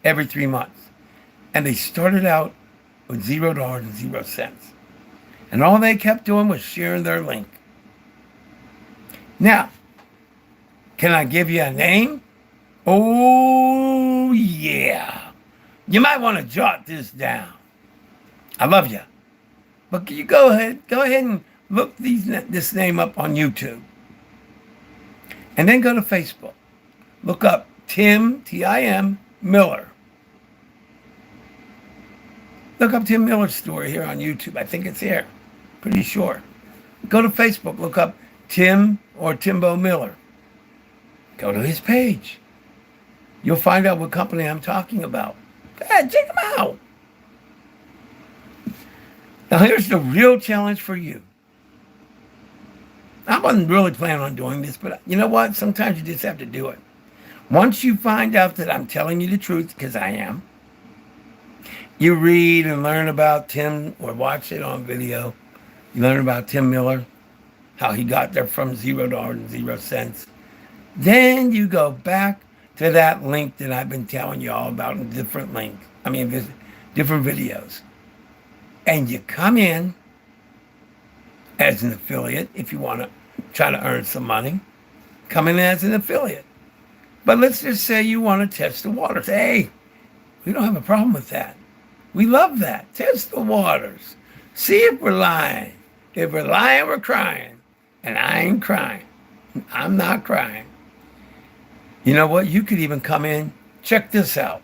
every 3 months. And they started out with $0.00. And all they kept doing was sharing their link. Now, can I give you a name? Oh, yeah. You might want to jot this down. I love you. But can you go ahead and look this name up on YouTube. And then go to Facebook. Look up Tim, T-I-M, Miller. Look up Tim Miller's story here on YouTube. I think it's here. Pretty sure. Go to Facebook. Look up Tim or Timbo Miller. Go to his page. You'll find out what company I'm talking about. Go ahead, check him out. Now here's the real challenge for you. I wasn't really planning on doing this, but you know what? Sometimes you just have to do it. Once you find out that I'm telling you the truth, because I am, you read and learn about Tim or watch it on video. You learn about Tim Miller, how he got there from $0.00. Then you go back to that link that I've been telling you all about in different links. Different videos. And you come in as an affiliate if you want to try to earn some money. Come in as an affiliate. But let's just say you want to test the waters. Hey, we don't have a problem with that. We love that. Test the waters. See if we're lying. If we're lying, we're crying. And I ain't crying. I'm not crying. You know what? You could even come in, check this out,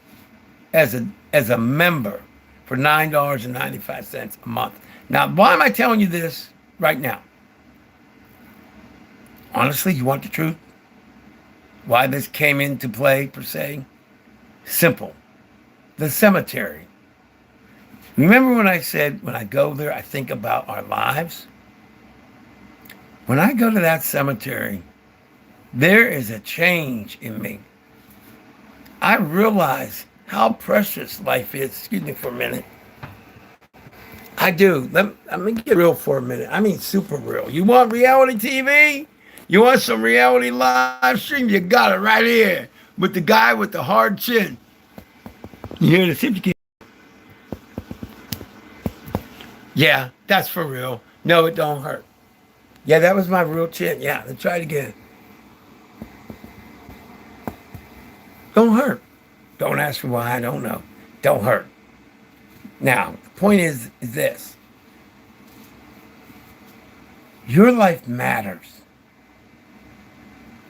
as a member for $9.95 a month. Now, why am I telling you this right now? Honestly, you want the truth? Why this came into play, per se? Simple. The cemetery. Remember when I said, when I go there, I think about our lives? When I go to that cemetery, there is a change in me. I realize how precious life is. Excuse me for a minute. I do. Let me get real for a minute. I mean, super real. You want reality TV? You want some reality live stream? You got it right here with the guy with the hard chin. You hear the sip? Yeah, that's for real. No, it don't hurt. Yeah, that was my real chin. Yeah, let's try it again. Don't hurt. Don't ask me why, I don't know. Don't hurt. Now, the point is this. Your life matters.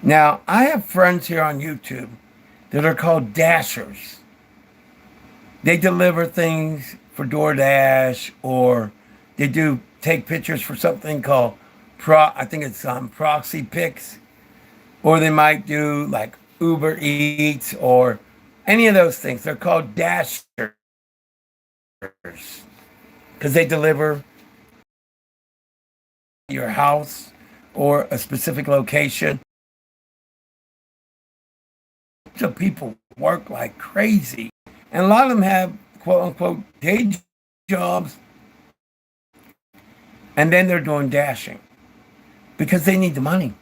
Now, I have friends here on YouTube that are called Dashers. They deliver things for DoorDash, or they do take pictures for something called I think it's Proxy Pics, or they might do like Uber Eats or any of those things. They're called Dashers because they deliver your house or a specific location. So people work like crazy, and a lot of them have quote unquote day jobs, and then they're doing dashing because they need the money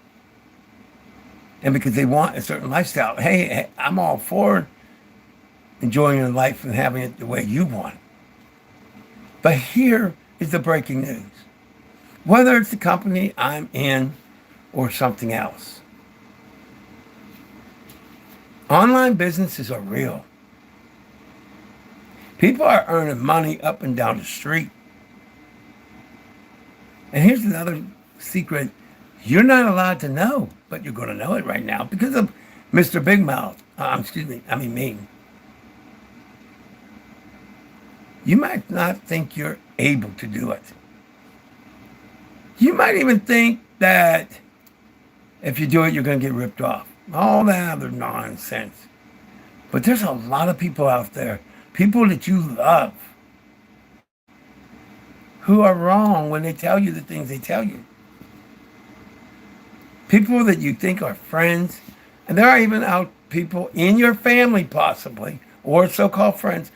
and because they want a certain lifestyle. Hey, I'm all for enjoying your life and having it the way you want it. But here is the breaking news. Whether it's the company I'm in or something else, online businesses are real. People are earning money up and down the street. And here's another secret you're not allowed to know, but you're going to know it right now because of Mr. Big Mouth. Me. You might not think you're able to do it. You might even think that if you do it, you're going to get ripped off. All that other nonsense. But there's a lot of people out there, people that you love, who are wrong when they tell you the things they tell you. People that you think are friends, and there are even out people in your family possibly, or so-called friends,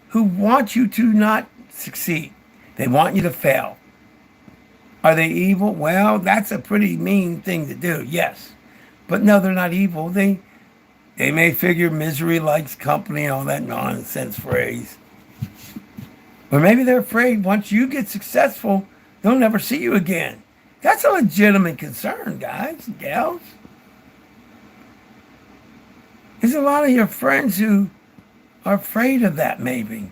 who want you to not succeed. They want you to fail. Are they evil? Well, that's a pretty mean thing to do, yes. But no, they're not evil. They may figure misery likes company, all that nonsense phrase. Or maybe they're afraid once you get successful, they'll never see you again. That's a legitimate concern, guys and gals. There's a lot of your friends who are afraid of that, maybe.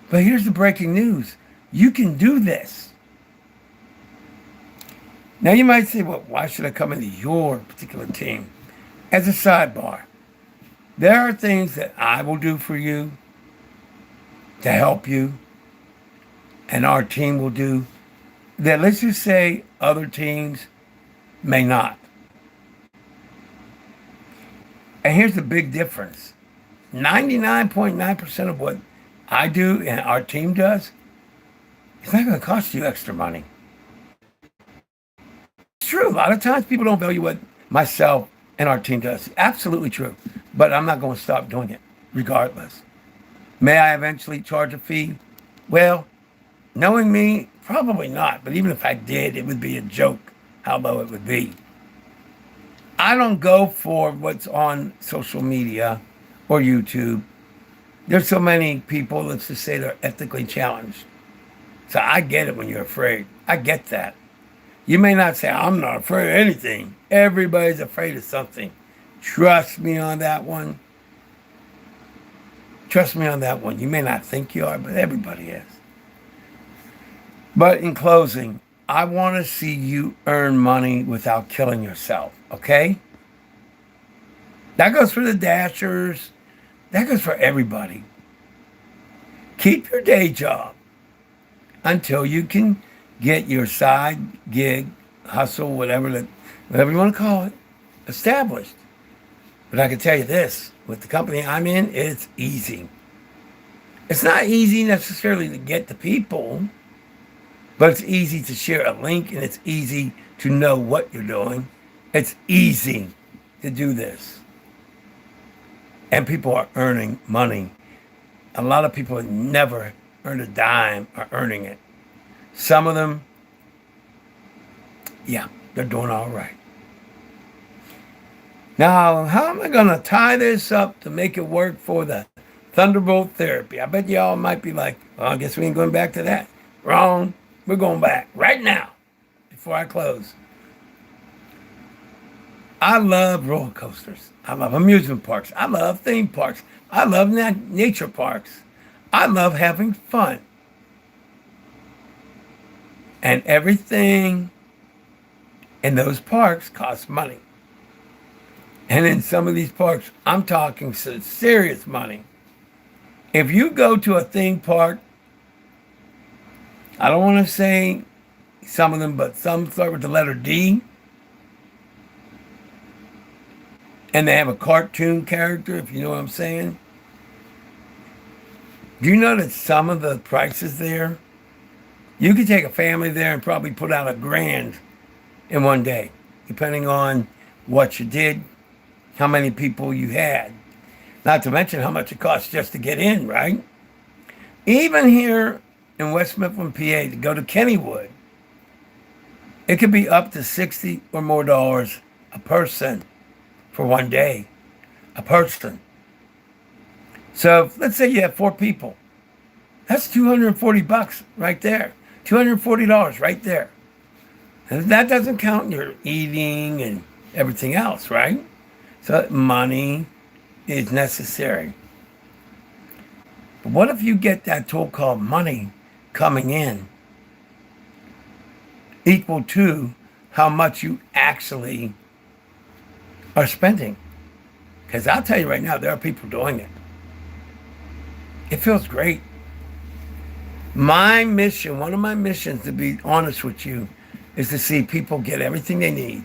But here's the breaking news. You can do this. Now you might say, well, why should I come into your particular team? As a sidebar, there are things that I will do for you to help you, and our team will do that, let's just say, other teams may not. And here's the big difference. 99.9% of what I do and our team does, it's not going to cost you extra money. It's true. A lot of times people don't value what myself and our team does. Absolutely true. But I'm not going to stop doing it regardless. May I eventually charge a fee? Well, knowing me, probably not. But even if I did, it would be a joke how low it would be. I don't go for what's on social media or YouTube. There's so many people, let's just say, they're ethically challenged. So I get it when you're afraid. I get that. You may not say, I'm not afraid of anything. Everybody's afraid of something. Trust me on that one. Trust me on that one. You may not think you are, but everybody is. But in closing, I want to see you earn money without killing yourself, okay? That goes for the Dashers. That goes for everybody. Keep your day job until you can get your side gig, hustle, whatever you want to call it, established. But I can tell you this, with the company I'm in, it's easy. It's not easy necessarily to get the people, but it's easy to share a link, and it's easy to know what you're doing. It's easy to do this. And people are earning money. A lot of people that never earned a dime are earning it. Some of them, yeah, they're doing all right. Now, how am I going to tie this up to make it work for the Thunderbolt Therapy? I bet y'all might be like, well, I guess we ain't going back to that. Wrong. We're going back right now before I close. I love roller coasters. I love amusement parks. I love theme parks. I love nature parks. I love having fun. And everything in those parks costs money. And in some of these parks, I'm talking some serious money. If you go to a theme park, I don't want to say some of them, but some start with the letter D, and they have a cartoon character, if you know what I'm saying. Do you know that some of the prices there, you could take a family there and probably put out $1,000 in one day, depending on what you did, how many people you had. Not to mention how much it costs just to get in, right? Even here in West Mifflin, PA, to go to Kennywood, it could be up to $60 or more a person for one day. A person. So let's say you have 4 people. That's $240 right there. $240 right there. And that doesn't count your eating and everything else, right? So money is necessary. But what if you get that tool called money coming in equal to how much you actually are spending? Because I'll tell you right now, there are people doing it. It feels great. My mission, one of my missions, to be honest with you, is to see people get everything they need.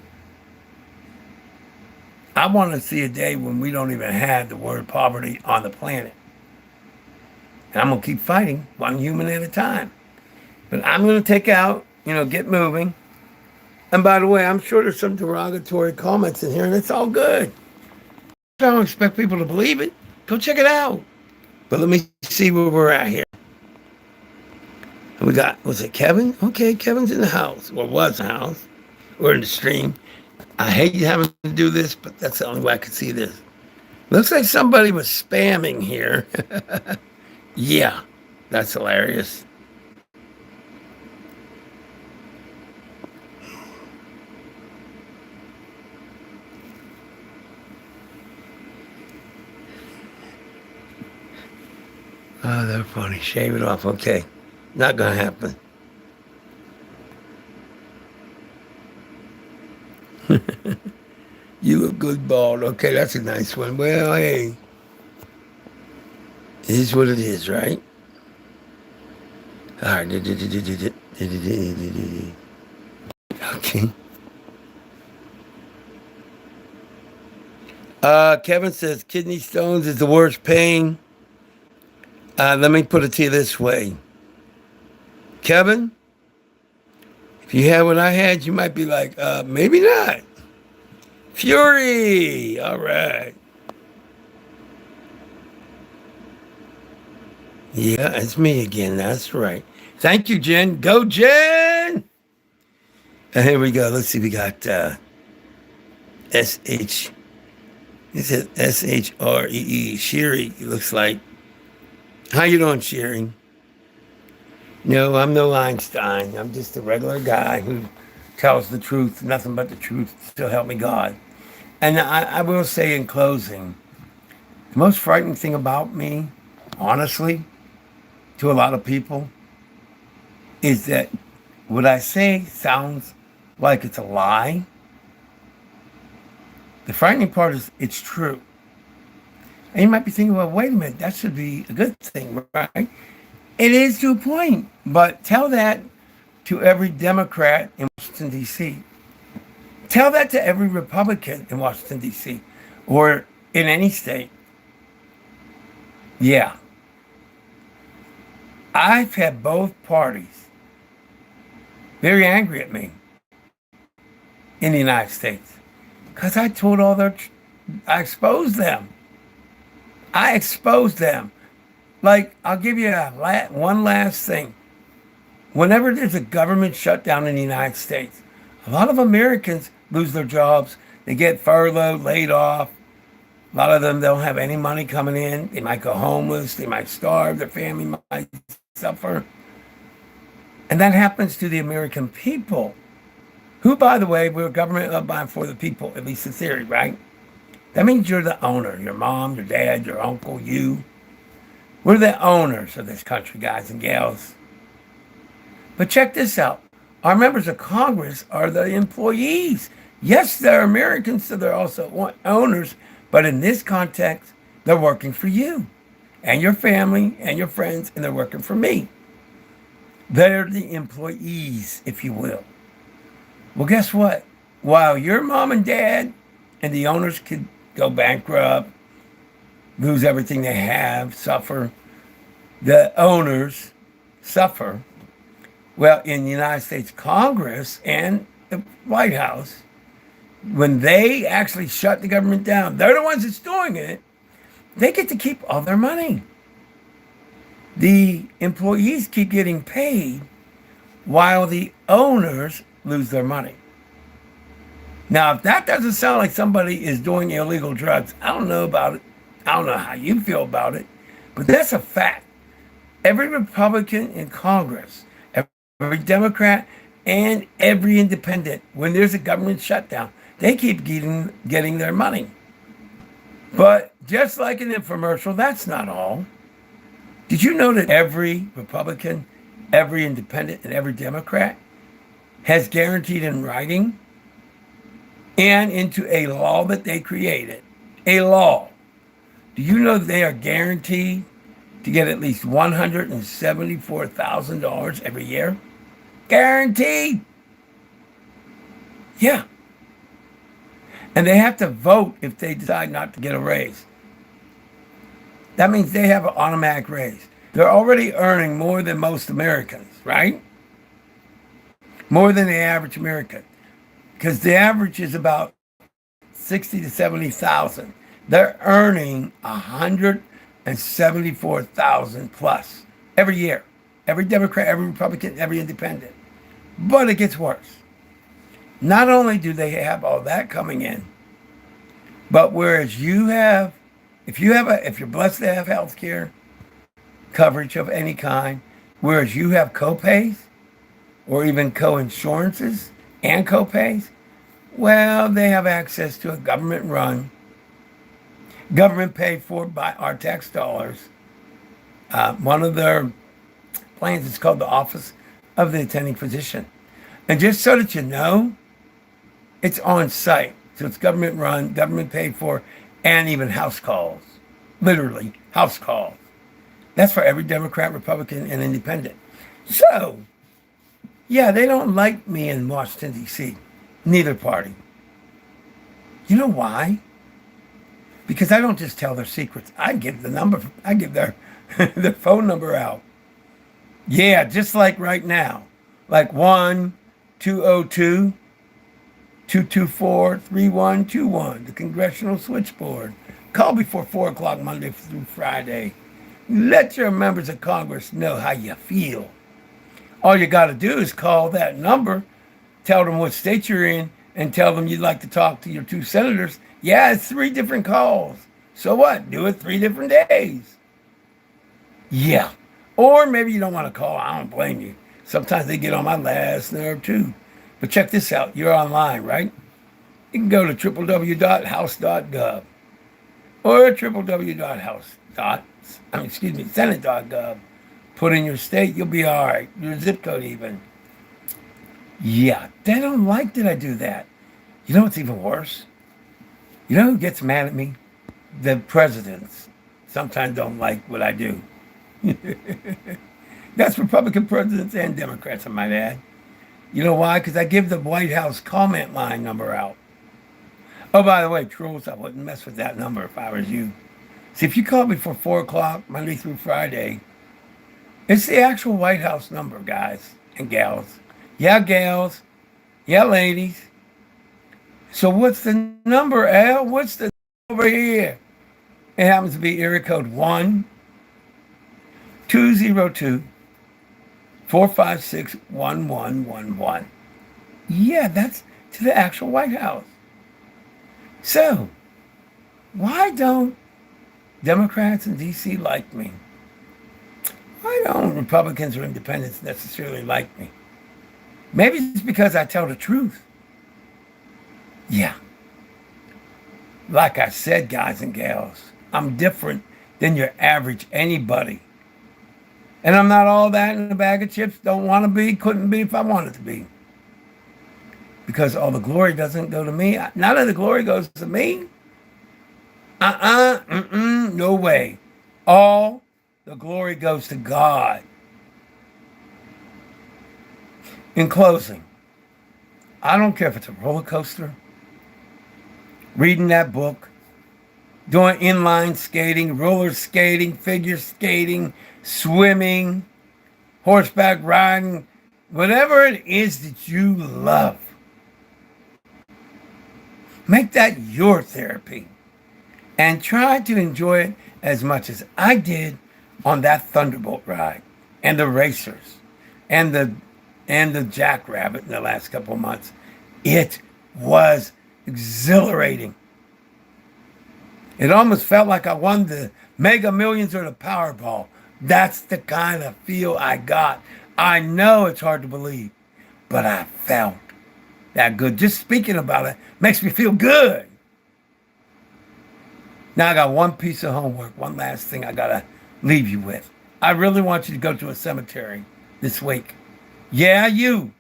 I want to see a day when we don't even have the word poverty on the planet. And I'm going to keep fighting one human at a time. But I'm going to take out, get moving. And by the way, I'm sure there's some derogatory comments in here, and it's all good. I don't expect people to believe it. Go check it out. But let me see where we're at here. We got, was it Kevin? Okay, Kevin's in the house, or was in the house, or in the stream. I hate having to do this, but that's the only way I can see this. Looks like somebody was spamming here. Yeah, that's hilarious. Oh, they're funny. Shave it off. Okay. Not going to happen. You look good bald. Okay, that's a nice one. Well, hey. It is what it is, right? All right. Okay. Kevin says kidney stones is the worst pain. Let me put it to you this way. Kevin, if you had what I had, you might be like, maybe not. Fury. All right. Yeah, it's me again. That's right. Thank you, Jen. Go, Jen. And here we go. Let's see. We got S-H. Is it S-H-R-E-E? Sherry, it looks like. How you doing, Sherry? No, I'm no Einstein. I'm just a regular guy who tells the truth, nothing but the truth. So help me God. And I will say in closing, the most frightening thing about me, honestly, to a lot of people, is that what I say sounds like it's a lie. The frightening part is it's true. And you might be thinking, well, wait a minute, that should be a good thing, right? It is to a point, but tell that to every Democrat in Washington, D.C. Tell that to every Republican in Washington, D.C. or in any state. Yeah. I've had both parties very angry at me in the United States because I told I exposed them. I exposed them. Like, I'll give you one last thing. Whenever there's a government shutdown in the United States, a lot of Americans lose their jobs. They get furloughed, laid off. A lot of them don't have any money coming in. They might go homeless. They might starve. Their family might suffer. And that happens to the American people. Who, by the way, we're a government of by and for the people, at least in theory, right? That means you're the owner. Your mom, your dad, your uncle, you. We're the owners of this country, guys and gals. But check this out. Our members of Congress are the employees. Yes, they're Americans, so they're also owners. But in this context, they're working for you and your family and your friends, and they're working for me. They're the employees, if you will. Well, guess what? While your mom and dad and the owners could go bankrupt, lose everything they have, suffer, the owners suffer. Well, in the United States Congress and the White House, when they actually shut the government down, they're the ones that's doing it, they get to keep all their money. The employees keep getting paid while the owners lose their money. Now, if that doesn't sound like somebody is doing illegal drugs, I don't know about it. I don't know how you feel about it, but that's a fact. Every Republican in Congress, every Democrat, and every independent, when there's a government shutdown, they keep getting their money. But just like an infomercial, that's not all. Did you know that every Republican, every independent, and every Democrat has guaranteed in writing and into a law that they created, a law? Do you know they are guaranteed to get at least $174,000 every year? Guaranteed. Yeah. And they have to vote if they decide not to get a raise. That means they have an automatic raise. They're already earning more than most Americans, right? More than the average American. Because the average is about 60 to 70,000. They're earning 174,000 plus every year. Every Democrat, every Republican, every independent. But it gets worse. Not only do they have all that coming in, but whereas you have, if you're blessed to have health care coverage of any kind, whereas you have co-pays or even co-insurances and co-pays, well, they have access to a government-run, government paid for by our tax dollars. One of their plans is called the Office of the Attending Physician. And just so that you know, it's on site. So it's government run, government paid for, and even house calls. Literally, house calls. That's for every Democrat, Republican, and independent. So, yeah, they don't like me in Washington, D.C. Neither party. You know why? Because I don't just tell their secrets. I give the number, I give their phone number out. Yeah, just like right now. Like 1-202-224-3121, the Congressional Switchboard. Call before 4 o'clock Monday through Friday. Let your members of Congress know how you feel. All you got to do is call that number, tell them what state you're in, and tell them you'd like to talk to your two senators. Yeah, it's 3 different calls. So what? Do it 3 different days. Yeah. Or maybe you don't want to call. I don't blame you. Sometimes they get on my last nerve too. But check this out. You're online, right? You can go to www.house.gov or senate.gov. Put in your state, you'll be all right. Your zip code even. Yeah, they don't like that I do that. You know what's even worse? You know who gets mad at me? The presidents sometimes don't like what I do. That's Republican presidents and Democrats, I might add. You know why? Because I give the White House comment line number out. Oh, by the way, trolls, I wouldn't mess with that number if I was you. See, if you call me before 4 o'clock, Monday through Friday, it's the actual White House number, guys and gals. Yeah, gals. Yeah, ladies. So what's the number, Al? What's the number here? It happens to be area code 1-202-456-1111. Yeah, that's to the actual White House. So, why don't Democrats in D.C. like me? Why don't Republicans or independents necessarily like me? Maybe it's because I tell the truth. Yeah, like I said, guys and gals, I'm different than your average anybody. And I'm not all that in a bag of chips. Don't want to be, couldn't be if I wanted to be. Because all the glory doesn't go to me. None of the glory goes to me. No way. All the glory goes to God. In closing, I don't care if it's a roller coaster, reading that book, doing inline skating, roller skating, figure skating, swimming, horseback riding, whatever it is that you love. Make that your therapy and try to enjoy it as much as I did on that Thunderbolt ride and the racers and the jackrabbit in the last couple of months. It was exhilarating. It almost felt like I won the Mega Millions or the Powerball. That's the kind of feel I got. I know it's hard to believe, but I felt that good. Just speaking about it makes me feel good. Now I got one piece of homework, one last thing I gotta leave you with. I really want you to go to a cemetery this week. Yeah, you.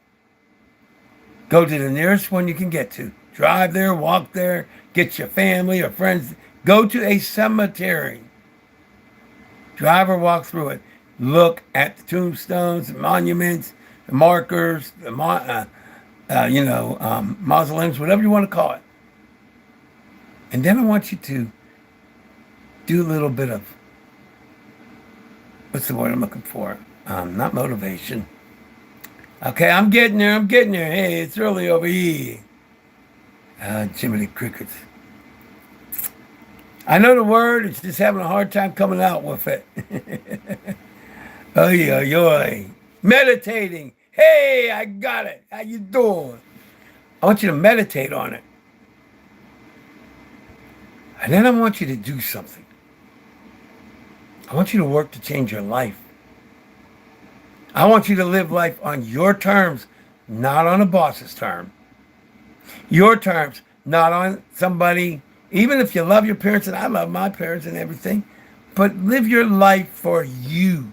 Go to the nearest one you can get to. Drive there, walk there, get your family or friends. Go to a cemetery. Drive or walk through it. Look at the tombstones, the monuments, the markers, the mausoleums, whatever you want to call it. And then I want you to do a little bit of, what's the word I'm looking for? Not motivation. Okay, I'm getting there. Hey, it's early over here. Jiminy Crickets. I know the word, it's just having a hard time coming out with it. Oh, yeah. Meditating. Hey, I got it. How you doing? I want you to meditate on it. And then I want you to do something. I want you to work to change your life. I want you to live life on your terms, not on a boss's term. Your terms, not on somebody, even if you love your parents, and I love my parents and everything, but live your life for you.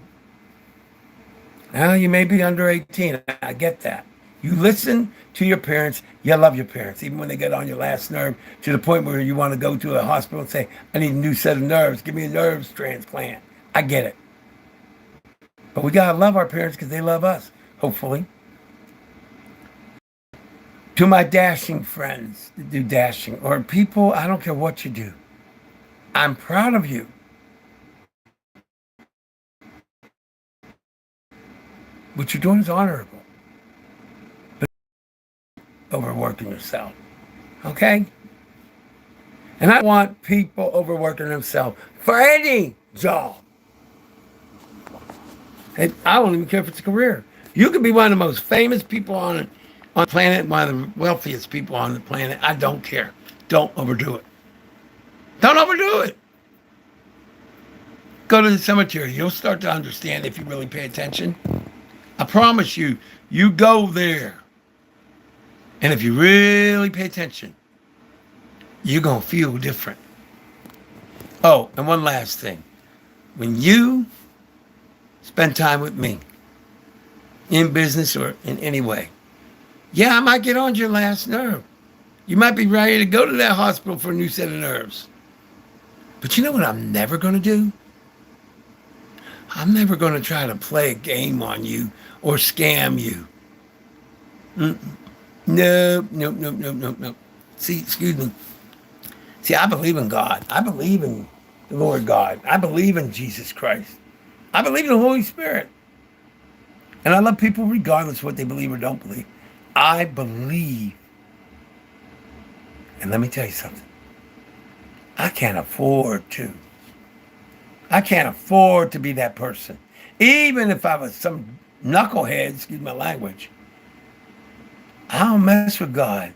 Now, you may be under 18. I get that. You listen to your parents. You love your parents, even when they get on your last nerve, to the point where you want to go to a hospital and say, I need a new set of nerves. Give me a nerves transplant. I get it. But we got to love our parents because they love us, hopefully. To my dashing friends that do dashing, or people, I don't care what you do. I'm proud of you. What you're doing is honorable. But overworking yourself. Okay? And I want people overworking themselves for any job. And I don't even care if it's a career. You could be one of the most famous people on the planet, one of the wealthiest people on the planet. I don't care. Don't overdo it. Don't overdo it. Go to the cemetery. You'll start to understand if you really pay attention. I promise you, you go there. And if you really pay attention, you're going to feel different. Oh, and one last thing. When you spend time with me, in business or in any way, yeah, I might get on your last nerve. You might be ready to go to that hospital for a new set of nerves. But you know what I'm never going to do? I'm never going to try to play a game on you or scam you. No. See, excuse me. See, I believe in God. I believe in the Lord God. I believe in Jesus Christ. I believe in the Holy Spirit. And I love people regardless of what they believe or don't believe. I believe. And let me tell you something. I can't afford to. I can't afford to be that person. Even if I was some knucklehead, excuse my language, I don't mess with God.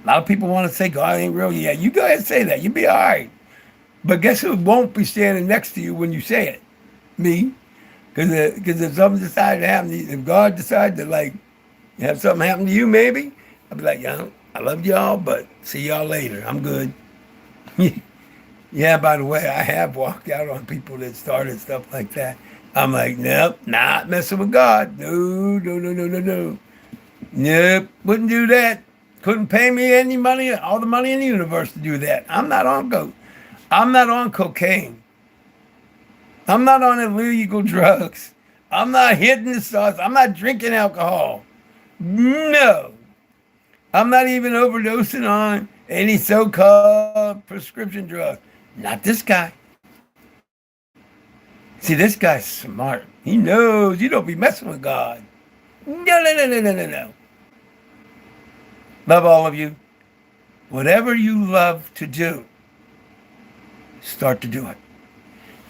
A lot of people want to say God ain't real. Yeah, you go ahead and say that. You'll be all right. But guess who won't be standing next to you when you say it? Me. Because if something decided to happen to you, if God decided to have something happen to you maybe, I'd be like, I love y'all, but see y'all later. I'm good. Yeah, by the way, I have walked out on people that started stuff like that. I'm like, nope, not messing with God. No, no, no, no, no, no. Nope, wouldn't do that. Couldn't pay me any money, all the money in the universe to do that. I'm not on cocaine. I'm not on illegal drugs. I'm not hitting the sauce. I'm not drinking alcohol. No. I'm not even overdosing on any so-called prescription drugs. Not this guy. See, this guy's smart. He knows you don't be messing with God. No, no, no, no, no, no, no. Love all of you. Whatever you love to do, start to do it.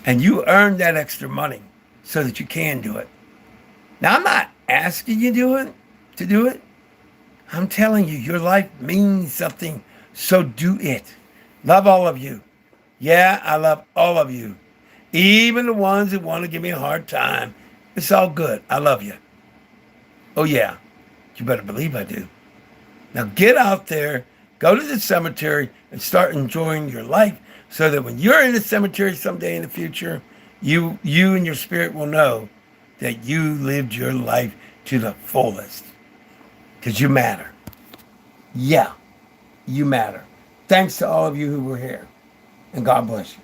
And you earn that extra money so that you can do it. Now, I'm not asking you to do it. I'm telling you, your life means something, so do it. Love all of you. Yeah, I love all of you. Even the ones that want to give me a hard time. It's all good. I love you. Oh, yeah. You better believe I do. Now get out there, go to the cemetery, and start enjoying your life so that when you're in the cemetery someday in the future, you and your spirit will know that you lived your life to the fullest. Because you matter. Yeah, you matter. Thanks to all of you who were here. And God bless you.